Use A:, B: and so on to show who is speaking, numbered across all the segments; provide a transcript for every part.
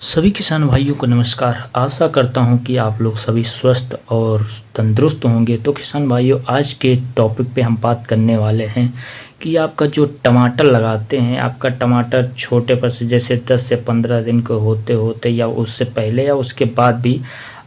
A: सभी किसान भाइयों को नमस्कार। आशा करता हूं कि आप लोग सभी स्वस्थ और तंदुरुस्त होंगे। तो किसान भाइयों, आज के टॉपिक पे हम बात करने वाले हैं कि आपका जो टमाटर लगाते हैं, आपका टमाटर छोटे पर से जैसे 10 से 15 दिन के होते होते या उससे पहले या उसके बाद भी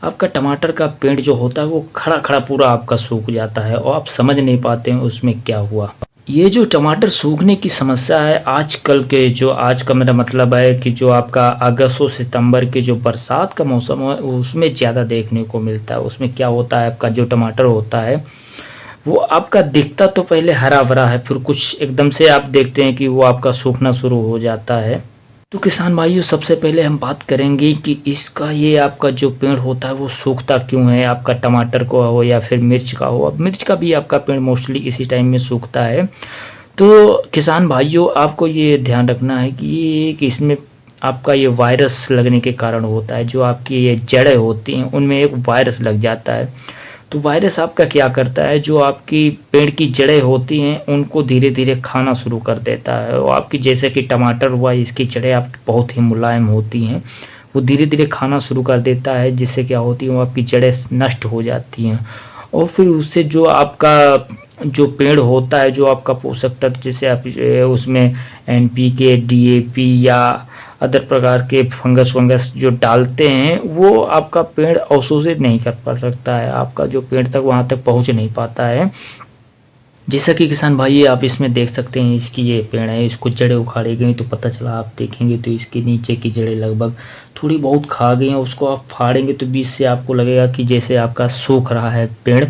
A: आपका टमाटर का पेड़ जो होता है वो खड़ा खड़ा पूरा आपका सूख जाता है और आप समझ नहीं पाते हैं उसमें क्या हुआ। ये जो टमाटर सूखने की समस्या है आजकल के, जो आज का मेरा मतलब है कि जो आपका अगस्त और सितंबर के जो बरसात का मौसम है उसमें ज़्यादा देखने को मिलता है। उसमें क्या होता है, आपका जो टमाटर होता है वो आपका दिखता तो पहले हरा भरा है, फिर कुछ एकदम से आप देखते हैं कि वो आपका सूखना शुरू हो जाता है। तो किसान भाइयों, सबसे पहले हम बात करेंगे कि इसका ये आपका जो पेड़ होता है वो सूखता क्यों है। आपका टमाटर को हो या फिर मिर्च का हो, अब मिर्च का भी आपका पेड़ मोस्टली इसी टाइम में सूखता है। तो किसान भाइयों, आपको ये ध्यान रखना है कि इसमें आपका ये वायरस लगने के कारण होता है। जो आपकी ये जड़ें होती हैं उनमें एक वायरस लग जाता है। तो वायरस आपका क्या करता है, जो आपकी पेड़ की जड़ें होती हैं उनको धीरे धीरे खाना शुरू कर देता है। और आपकी जैसे कि टमाटर हुआ, इसकी जड़ें आपकी बहुत ही मुलायम होती हैं, वो धीरे धीरे खाना शुरू कर देता है, जिससे क्या होती है वो आपकी जड़ें नष्ट हो जाती हैं। और फिर उससे जो आपका जो पेड़ होता है, जो आपका पोषक तत्व जैसे आप उसमें NPK, DAP या अदर प्रकार के फंगस वंगस जो डालते हैं, वो आपका पेड़ अवशोषित नहीं कर पा सकता है। आपका जो पेड़ तक वहाँ तक पहुँच नहीं पाता है। जैसा कि किसान भाई आप इसमें देख सकते हैं, इसकी ये पेड़ है, इसको जड़ें उखाड़ी गई तो पता चला, आप देखेंगे तो इसके नीचे की जड़ें लगभग थोड़ी बहुत खा गई हैं। उसको आप फाड़ेंगे तो बीच से आपको लगेगा कि जैसे आपका सूख रहा है पेड़।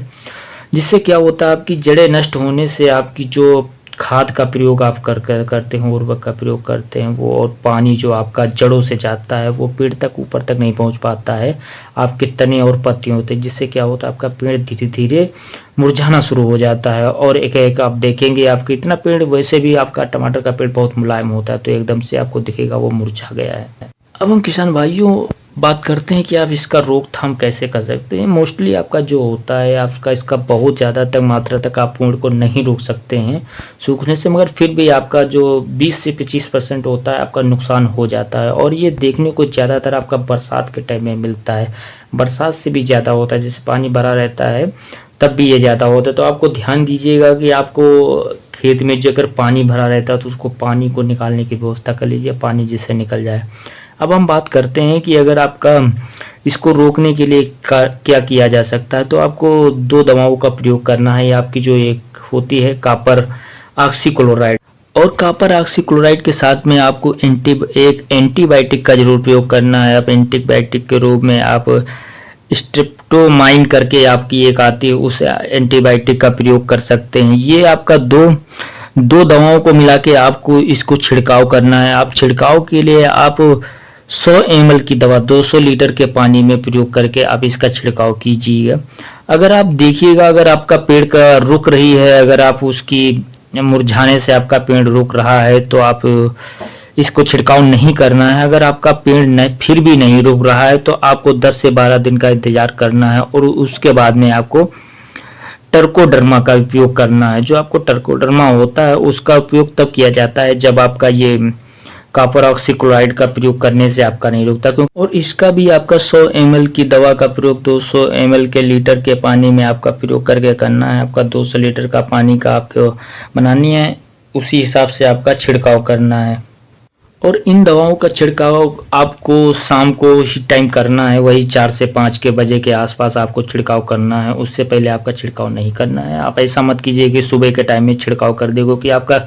A: जिससे क्या होता है, आपकी जड़ें नष्ट होने से आपकी जो खाद का प्रयोग आप करते हैं, उर्वरक का प्रयोग करते हैं, वो और पानी जो आपका जड़ों से जाता है वो पेड़ तक ऊपर तक नहीं पहुंच पाता है। आपके तने और पत्ते होते हैं, जिससे क्या होता है आपका पेड़ धीरे धीरे मुरझाना शुरू हो जाता है। और एक एक आप देखेंगे, आपके इतना पेड़, वैसे भी आपका टमाटर का पेड़ बहुत मुलायम होता है, तो एकदम से आपको दिखेगा वो मुरझा गया है। अब हम किसान भाइयों बात करते हैं कि आप इसका रोकथाम कैसे कर सकते हैं। मोस्टली आपका जो होता है, आपका इसका बहुत ज़्यादा तक मात्रा तक आप पेड़ को नहीं रोक सकते हैं सूखने से, मगर फिर भी आपका जो 20 से 25% होता है आपका नुकसान हो जाता है। और ये देखने को ज़्यादातर आपका बरसात के टाइम में मिलता है, बरसात से भी ज़्यादा होता है। जैसे पानी भरा रहता है तब भी ये ज़्यादा होता है। तो आपको ध्यान दीजिएगा कि आपको खेत में जो अगर पानी भरा रहता है तो उसको पानी को निकालने की व्यवस्था कर लीजिए, पानी जिससे निकल जाए। अब हम बात करते हैं कि अगर आपका इसको रोकने के लिए क्या किया जा सकता है। तो आपको 2 दवाओं का प्रयोग करना है। आपकी जो एक होती है कॉपर ऑक्सीक्लोराइड, और कॉपर ऑक्सीक्लोराइड के साथ में आपको एक एंटीबायोटिक का जरूर प्रयोग करना है। आप एंटीबायोटिक के रूप में आप स्ट्रेप्टोमाइन करके आपकी एक आती है, उस एंटीबायोटिक का प्रयोग कर सकते हैं। ये आपका दो दवाओं को मिला के आपको इसको छिड़काव करना है। आप छिड़काव के लिए आप 100 ml की दवा 200 लीटर के पानी में प्रयोग करके आप इसका छिड़काव कीजिएगा। अगर आप देखिएगा, अगर आपका पेड़ का रुक रही है, अगर आप उसकी मुरझाने से आपका पेड़ रुक रहा है तो आप इसको छिड़काव नहीं करना है। अगर आपका पेड़ फिर भी नहीं रुक रहा है तो आपको 10 से 12 दिन का इंतजार करना है, और उसके बाद में आपको टर्कोडर्मा का उपयोग करना है। जो आपको टर्कोडर्मा होता है उसका उपयोग तब किया जाता है जब आपका ये कॉपर ऑक्सीक्लोराइड का प्रयोग करने से आपका नहीं रुकता, क्योंकि और इसका भी आपका 100 ml की दवा का प्रयोग 200 ml के लीटर के पानी में आपका प्रयोग करके करना है। आपका 200 लीटर का पानी का आपको बनानी है, उसी हिसाब से आपका छिड़काव करना है। और इन दवाओं का छिड़काव आपको शाम को ही टाइम करना है, वही 4 से 5 के बजे के आसपास आपको छिड़काव करना है। उससे पहले आपका छिड़काव नहीं करना है। आप ऐसा मत कीजिए कि सुबह के टाइम में छिड़काव कर देगा, कि आपका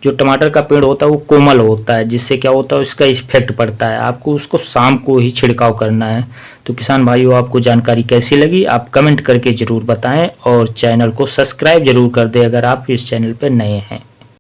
A: जो टमाटर का पेड़ होता है वो कोमल होता है, जिससे क्या होता है उसका इफेक्ट पड़ता है। आपको उसको शाम को ही छिड़काव करना है। तो किसान भाइयों, आपको जानकारी कैसी लगी आप कमेंट करके ज़रूर बताएं, और चैनल को सब्सक्राइब जरूर कर दें अगर आप इस चैनल पर नए हैं।